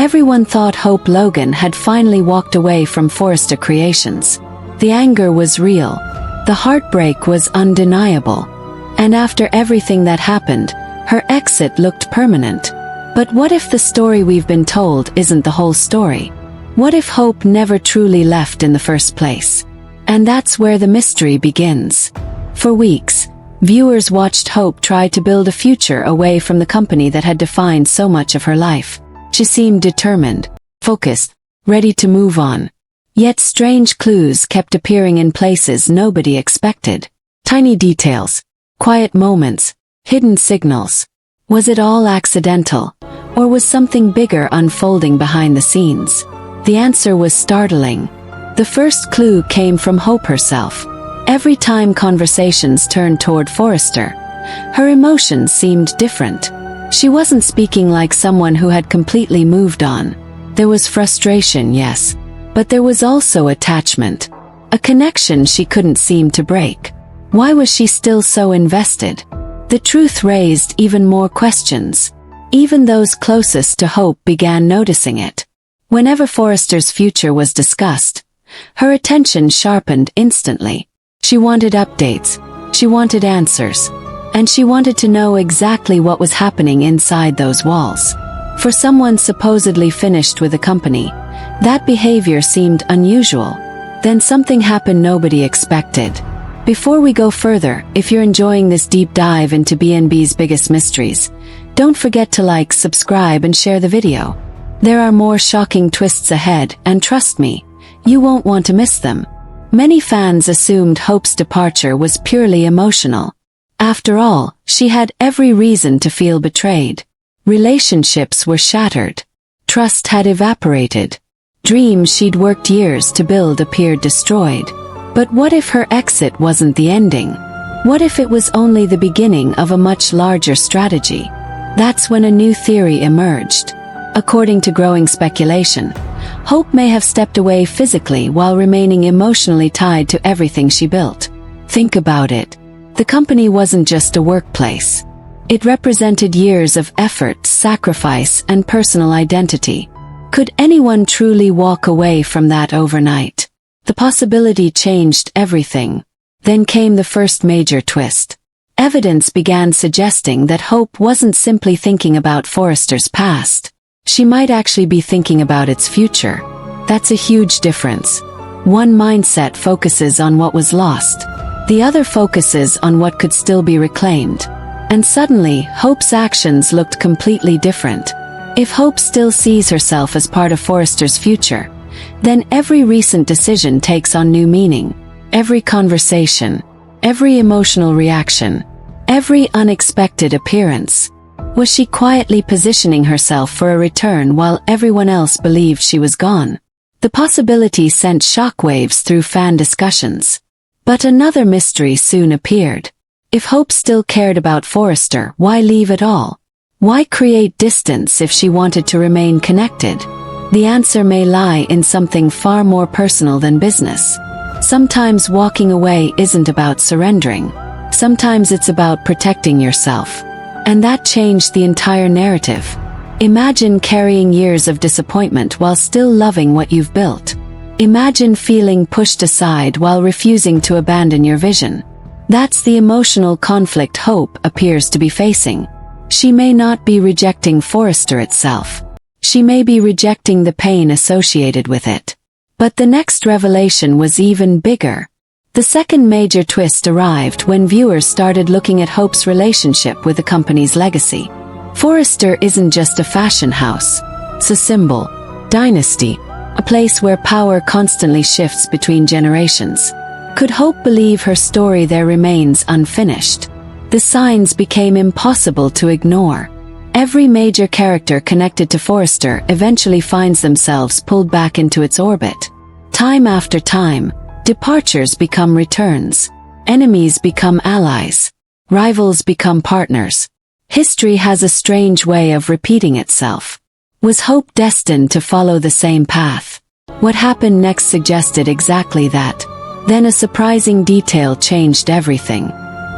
Everyone thought Hope Logan had finally walked away from Forrester Creations. The anger was real. The heartbreak was undeniable. And after everything that happened, her exit looked permanent. But what if the story we've been told isn't the whole story? What if Hope never truly left in the first place? And that's where the mystery begins. For weeks, viewers watched Hope try to build a future away from the company that had defined so much of her life. She seemed determined, focused, ready to move on. Yet strange clues kept appearing in places nobody expected. Tiny details, quiet moments, hidden signals. Was it all accidental, or was something bigger unfolding behind the scenes? The answer was startling. The first clue came from Hope herself. Every time conversations turned toward Forrester, her emotions seemed different. She wasn't speaking like someone who had completely moved on. There was frustration, yes, but there was also attachment. A connection she couldn't seem to break. Why was she still so invested? The truth raised even more questions. Even those closest to Hope began noticing it. Whenever Forrester's future was discussed, her attention sharpened instantly. She wanted updates, she wanted answers, and she wanted to know exactly what was happening inside those walls. For someone supposedly finished with the company, that behavior seemed unusual. Then something happened nobody expected. Before we go further, if you're enjoying this deep dive into BNB's biggest mysteries, don't forget to like, subscribe, and share the video. There are more shocking twists ahead, and trust me, you won't want to miss them. Many fans assumed Hope's departure was purely emotional. After all, she had every reason to feel betrayed. Relationships were shattered. Trust had evaporated. Dreams she'd worked years to build appeared destroyed. But what if her exit wasn't the ending? What if it was only the beginning of a much larger strategy? That's when a new theory emerged. According to growing speculation, Hope may have stepped away physically while remaining emotionally tied to everything she built. Think about it. The company wasn't just a workplace. It represented years of effort, sacrifice, and personal identity. Could anyone truly walk away from that overnight? The possibility changed everything. Then came the first major twist. Evidence began suggesting that Hope wasn't simply thinking about Forrester's past. She might actually be thinking about its future. That's a huge difference. One mindset focuses on what was lost. The other focuses on what could still be reclaimed. And suddenly, Hope's actions looked completely different. If Hope still sees herself as part of Forrester's future, then every recent decision takes on new meaning. Every conversation, every emotional reaction, every unexpected appearance. Was she quietly positioning herself for a return while everyone else believed she was gone? The possibility sent shockwaves through fan discussions. But another mystery soon appeared. If Hope still cared about Forrester, why leave at all? Why create distance if she wanted to remain connected? The answer may lie in something far more personal than business. Sometimes walking away isn't about surrendering. Sometimes it's about protecting yourself. And that changed the entire narrative. Imagine carrying years of disappointment while still loving what you've built. Imagine feeling pushed aside while refusing to abandon your vision. That's the emotional conflict Hope appears to be facing. She may not be rejecting Forrester itself. She may be rejecting the pain associated with it. But the next revelation was even bigger. The second major twist arrived when viewers started looking at Hope's relationship with the company's legacy. Forrester isn't just a fashion house. It's a symbol, dynasty, a place where power constantly shifts between generations. Could Hope believe her story there remains unfinished? The signs became impossible to ignore. Every major character connected to Forrester eventually finds themselves pulled back into its orbit. Time after time, departures become returns. Enemies become allies. Rivals become partners. History has a strange way of repeating itself. Was Hope destined to follow the same path? What happened next suggested exactly that. Then a surprising detail changed everything.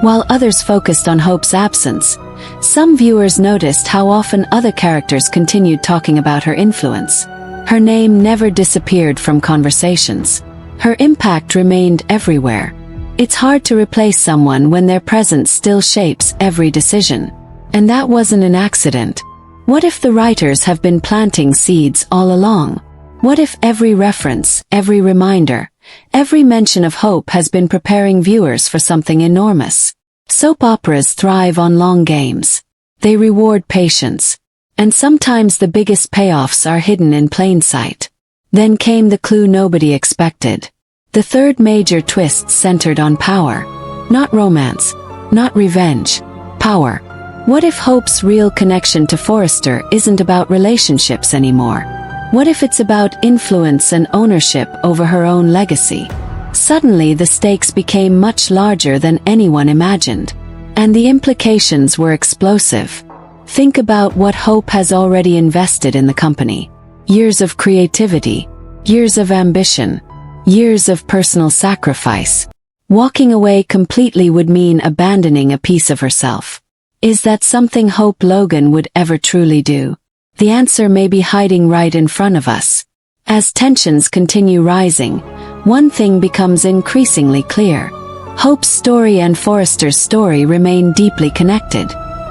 While others focused on Hope's absence, some viewers noticed how often other characters continued talking about her influence. Her name never disappeared from conversations. Her impact remained everywhere. It's hard to replace someone when their presence still shapes every decision. And that wasn't an accident. What if the writers have been planting seeds all along? What if every reference, every reminder, every mention of Hope has been preparing viewers for something enormous? Soap operas thrive on long games. They reward patience. And sometimes the biggest payoffs are hidden in plain sight. Then came the clue nobody expected. The third major twist centered on power. Not romance, not revenge, power. What if Hope's real connection to Forrester isn't about relationships anymore? What if it's about influence and ownership over her own legacy? Suddenly the stakes became much larger than anyone imagined. And the implications were explosive. Think about what Hope has already invested in the company. Years of creativity, years of ambition, years of personal sacrifice. Walking away completely would mean abandoning a piece of herself. Is that something Hope Logan would ever truly do? The answer may be hiding right in front of us. As tensions continue rising, one thing becomes increasingly clear. Hope's story and Forrester's story remain deeply connected.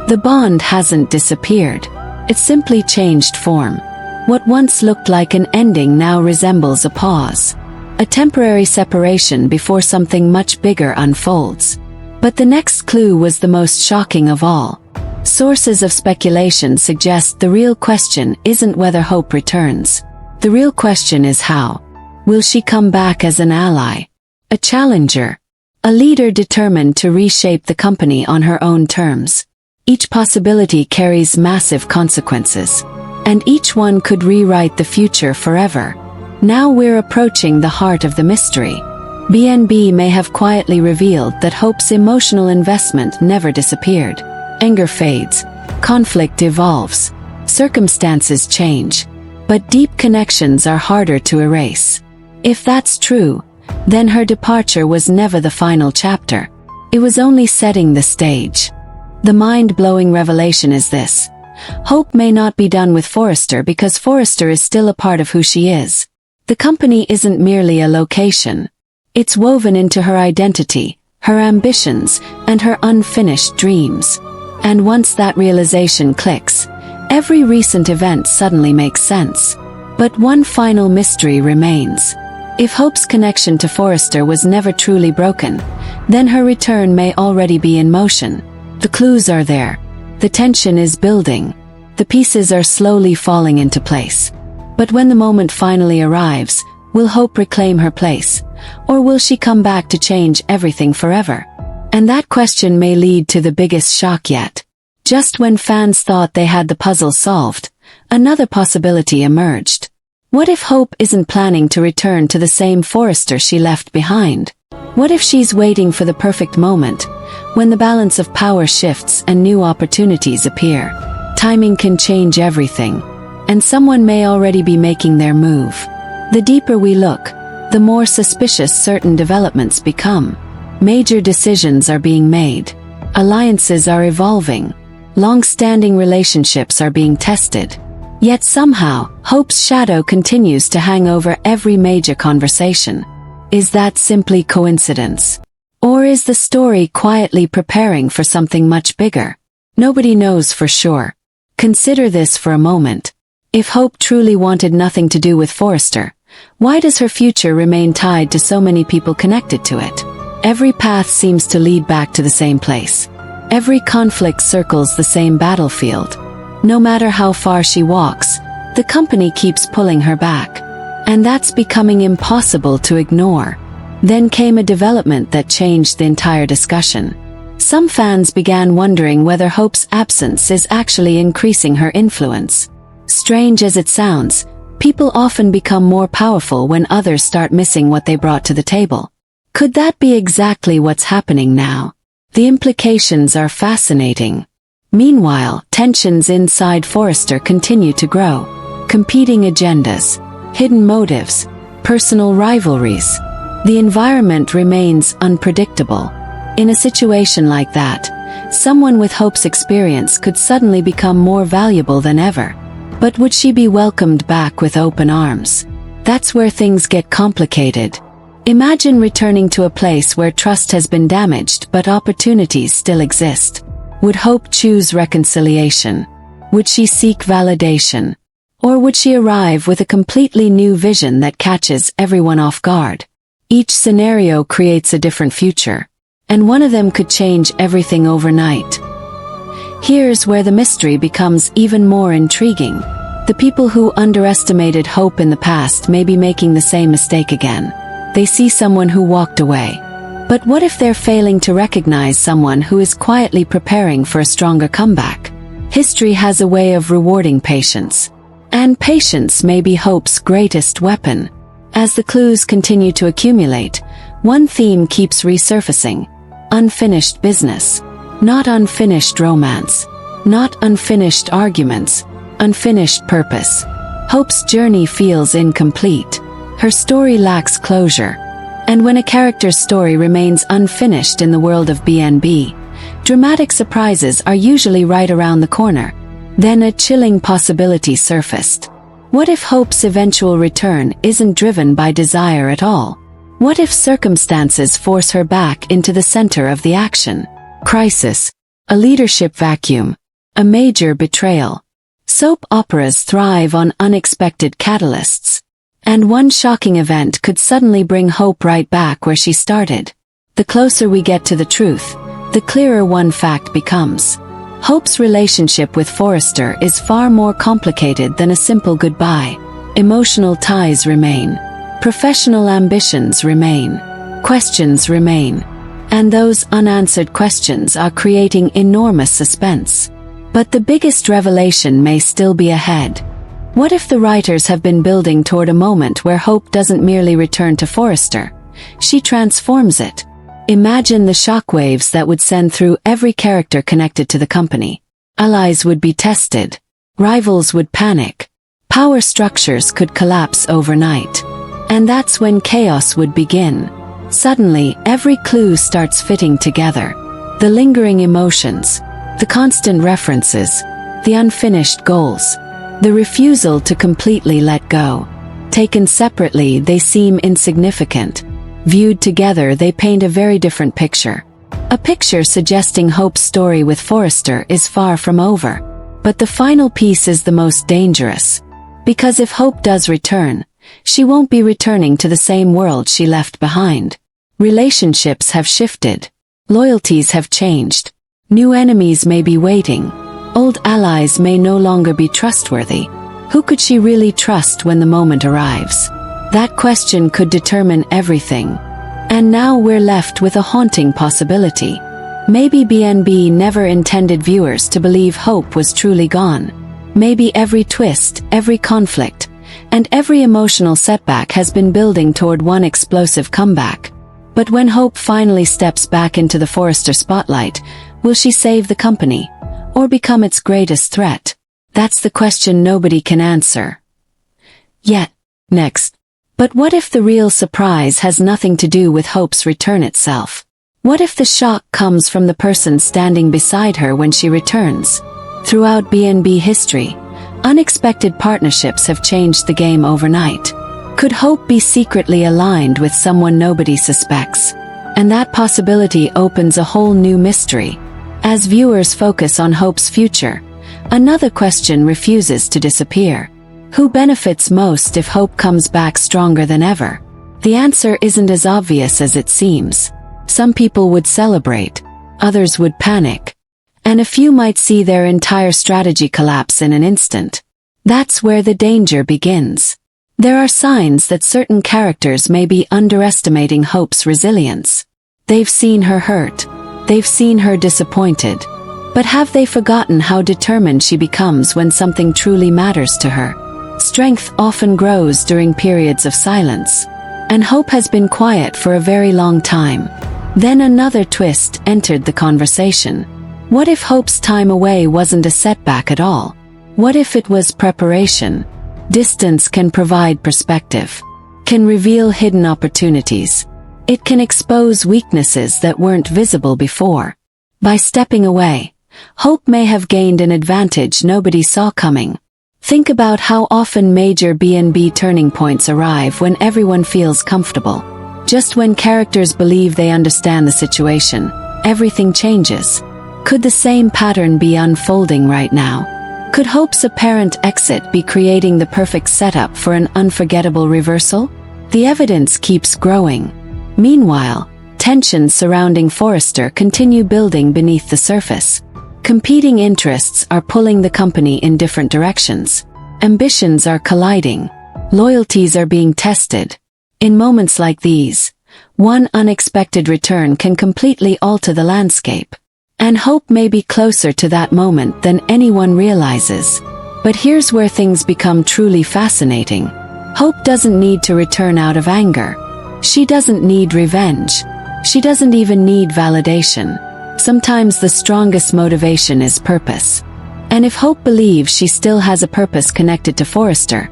The bond hasn't disappeared. It's simply changed form. What once looked like an ending now resembles a pause. A temporary separation before something much bigger unfolds. But the next clue was the most shocking of all. Sources of speculation suggest the real question isn't whether Hope returns. The real question is how. Will she come back as an ally? A challenger? A leader determined to reshape the company on her own terms? Each possibility carries massive consequences. And each one could rewrite the future forever. Now we're approaching the heart of the mystery. BNB may have quietly revealed that Hope's emotional investment never disappeared. Anger fades. Conflict evolves. Circumstances change. But deep connections are harder to erase. If that's true, then her departure was never the final chapter. It was only setting the stage. The mind-blowing revelation is this. Hope may not be done with Forrester because Forrester is still a part of who she is. The company isn't merely a location. It's woven into her identity, her ambitions, and her unfinished dreams. And once that realization clicks, every recent event suddenly makes sense. But one final mystery remains. If Hope's connection to Forrester was never truly broken, then her return may already be in motion. The clues are there. The tension is building. The pieces are slowly falling into place. But when the moment finally arrives, will Hope reclaim her place? Or will she come back to change everything forever? And that question may lead to the biggest shock yet. Just when fans thought they had the puzzle solved, another possibility emerged. What if Hope isn't planning to return to the same Forrester she left behind? What if she's waiting for the perfect moment, when the balance of power shifts and new opportunities appear? Timing can change everything, and someone may already be making their move. The deeper we look, the more suspicious certain developments become. Major decisions are being made. Alliances are evolving. Long-standing relationships are being tested. Yet somehow, Hope's shadow continues to hang over every major conversation. Is that simply coincidence? Or is the story quietly preparing for something much bigger? Nobody knows for sure. Consider this for a moment. If Hope truly wanted nothing to do with Forrester, why does her future remain tied to so many people connected to it? Every path seems to lead back to the same place. Every conflict circles the same battlefield. No matter how far she walks, the company keeps pulling her back. And that's becoming impossible to ignore. Then came a development that changed the entire discussion. Some fans began wondering whether Hope's absence is actually increasing her influence. Strange as it sounds, people often become more powerful when others start missing what they brought to the table. Could that be exactly what's happening now? The implications are fascinating. Meanwhile, tensions inside Forrester continue to grow. Competing agendas, hidden motives, personal rivalries. The environment remains unpredictable. In a situation like that, someone with Hope's experience could suddenly become more valuable than ever. But would she be welcomed back with open arms? That's where things get complicated. Imagine returning to a place where trust has been damaged but opportunities still exist. Would Hope choose reconciliation? Would she seek validation? Or would she arrive with a completely new vision that catches everyone off guard? Each scenario creates a different future, and one of them could change everything overnight. Here's where the mystery becomes even more intriguing. The people who underestimated Hope in the past may be making the same mistake again. They see someone who walked away. But what if they're failing to recognize someone who is quietly preparing for a stronger comeback? History has a way of rewarding patience. And patience may be Hope's greatest weapon. As the clues continue to accumulate, one theme keeps resurfacing. Unfinished business. Not unfinished romance. Not unfinished arguments. Unfinished purpose. Hope's journey feels incomplete. Her story lacks closure. And when a character's story remains unfinished in the world of B&B, dramatic surprises are usually right around the corner. Then a chilling possibility surfaced. What if Hope's eventual return isn't driven by desire at all? What if circumstances force her back into the center of the action? Crisis. A leadership vacuum. A major betrayal. Soap operas thrive on unexpected catalysts. And one shocking event could suddenly bring Hope right back where she started. The closer we get to the truth, the clearer one fact becomes. Hope's relationship with Forrester is far more complicated than a simple goodbye. Emotional ties remain. Professional ambitions remain. Questions remain. And those unanswered questions are creating enormous suspense. But the biggest revelation may still be ahead. What if the writers have been building toward a moment where Hope doesn't merely return to Forrester? She transforms it. Imagine the shockwaves that would send through every character connected to the company. Allies would be tested. Rivals would panic. Power structures could collapse overnight. And that's when chaos would begin. Suddenly, every clue starts fitting together. The lingering emotions. The constant references. The unfinished goals. The refusal to completely let go. Taken separately, they seem insignificant. Viewed together, they paint a very different picture. A picture suggesting Hope's story with Forrester is far from over. But the final piece is the most dangerous. Because if Hope does return, she won't be returning to the same world she left behind. Relationships have shifted. Loyalties have changed. New enemies may be waiting. Old allies may no longer be trustworthy. Who could she really trust when the moment arrives? That question could determine everything. And now we're left with a haunting possibility. Maybe B&B never intended viewers to believe Hope was truly gone. Maybe every twist, every conflict, and every emotional setback has been building toward one explosive comeback. But when Hope finally steps back into the Forrester spotlight, will she save the company? Or become its greatest threat? That's the question nobody can answer. Yet, next. But what if the real surprise has nothing to do with Hope's return itself? What if the shock comes from the person standing beside her when she returns? Throughout B&B history, unexpected partnerships have changed the game overnight. Could Hope be secretly aligned with someone nobody suspects? And that possibility opens a whole new mystery. As viewers focus on Hope's future, another question refuses to disappear. Who benefits most if Hope comes back stronger than ever? The answer isn't as obvious as it seems. Some people would celebrate, others would panic, and a few might see their entire strategy collapse in an instant. That's where the danger begins. There are signs that certain characters may be underestimating Hope's resilience. They've seen her hurt. They've seen her disappointed. But have they forgotten how determined she becomes when something truly matters to her? Strength often grows during periods of silence. And Hope has been quiet for a very long time. Then another twist entered the conversation. What if Hope's time away wasn't a setback at all? What if it was preparation? Distance can provide perspective, can reveal hidden opportunities. It can expose weaknesses that weren't visible before. By stepping away, Hope may have gained an advantage nobody saw coming. Think about how often major B&B turning points arrive when everyone feels comfortable. Just when characters believe they understand the situation, everything changes. Could the same pattern be unfolding right now? Could Hope's apparent exit be creating the perfect setup for an unforgettable reversal? The evidence keeps growing. Meanwhile, tensions surrounding Forrester continue building beneath the surface. Competing interests are pulling the company in different directions. Ambitions are colliding. Loyalties are being tested. In moments like these, one unexpected return can completely alter the landscape. And Hope may be closer to that moment than anyone realizes. But here's where things become truly fascinating. Hope doesn't need to return out of anger. She doesn't need revenge. She doesn't even need validation. Sometimes the strongest motivation is purpose. And if Hope believes she still has a purpose connected to Forrester,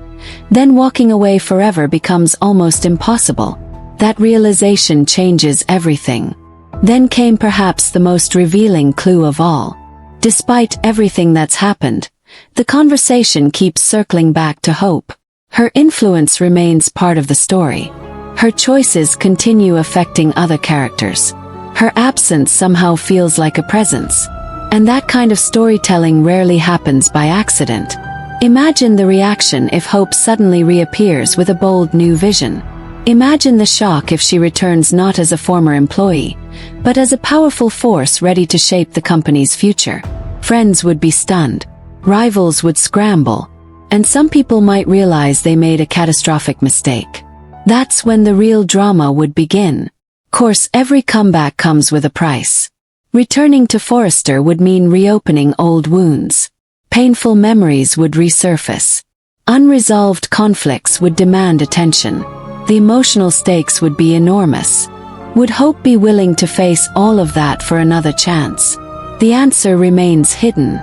then walking away forever becomes almost impossible. That realization changes everything. Then came perhaps the most revealing clue of all. Despite everything that's happened, the conversation keeps circling back to Hope. Her influence remains part of the story. Her choices continue affecting other characters. Her absence somehow feels like a presence. And that kind of storytelling rarely happens by accident. Imagine the reaction if Hope suddenly reappears with a bold new vision. Imagine the shock if she returns not as a former employee, but as a powerful force ready to shape the company's future. Friends would be stunned. Rivals would scramble. And some people might realize they made a catastrophic mistake. That's when the real drama would begin. Of course, every comeback comes with a price. Returning to Forrester would mean reopening old wounds. Painful memories would resurface. Unresolved conflicts would demand attention. The emotional stakes would be enormous. Would Hope be willing to face all of that for another chance? The answer remains hidden.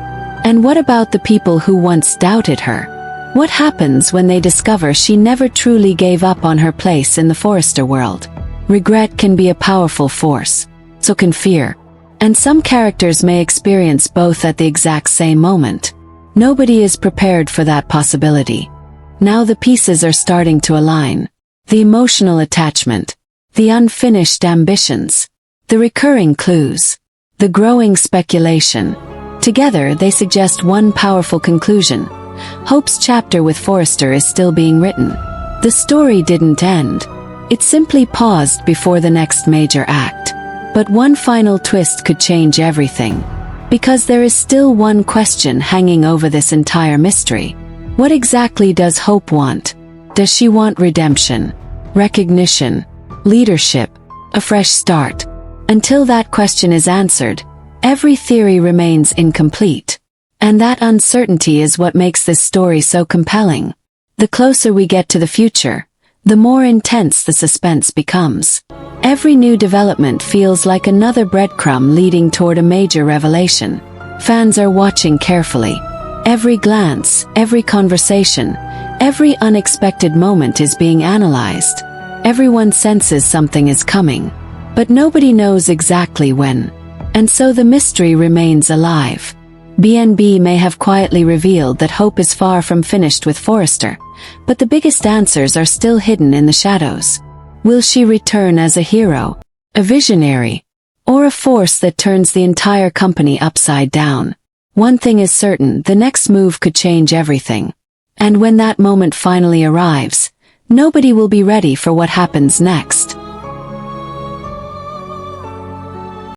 And what about the people who once doubted her? What happens when they discover she never truly gave up on her place in the Forrester world? Regret can be a powerful force. So can fear. And some characters may experience both at the exact same moment. Nobody is prepared for that possibility. Now the pieces are starting to align. The emotional attachment. The unfinished ambitions. The recurring clues. The growing speculation. Together they suggest one powerful conclusion. Hope's chapter with Forrester is still being written. The story didn't end. It simply paused before the next major act. But one final twist could change everything. Because there is still one question hanging over this entire mystery. What exactly does Hope want? Does she want redemption, recognition, leadership, a fresh start? Until that question is answered, every theory remains incomplete. And that uncertainty is what makes this story so compelling. The closer we get to the future, the more intense the suspense becomes. Every new development feels like another breadcrumb leading toward a major revelation. Fans are watching carefully. Every glance, every conversation, every unexpected moment is being analyzed. Everyone senses something is coming, but nobody knows exactly when. And so the mystery remains alive. B&B may have quietly revealed that Hope is far from finished with Forrester, but the biggest answers are still hidden in the shadows. Will she return as a hero, a visionary, or a force that turns the entire company upside down? One thing is certain, the next move could change everything. And when that moment finally arrives, nobody will be ready for what happens next.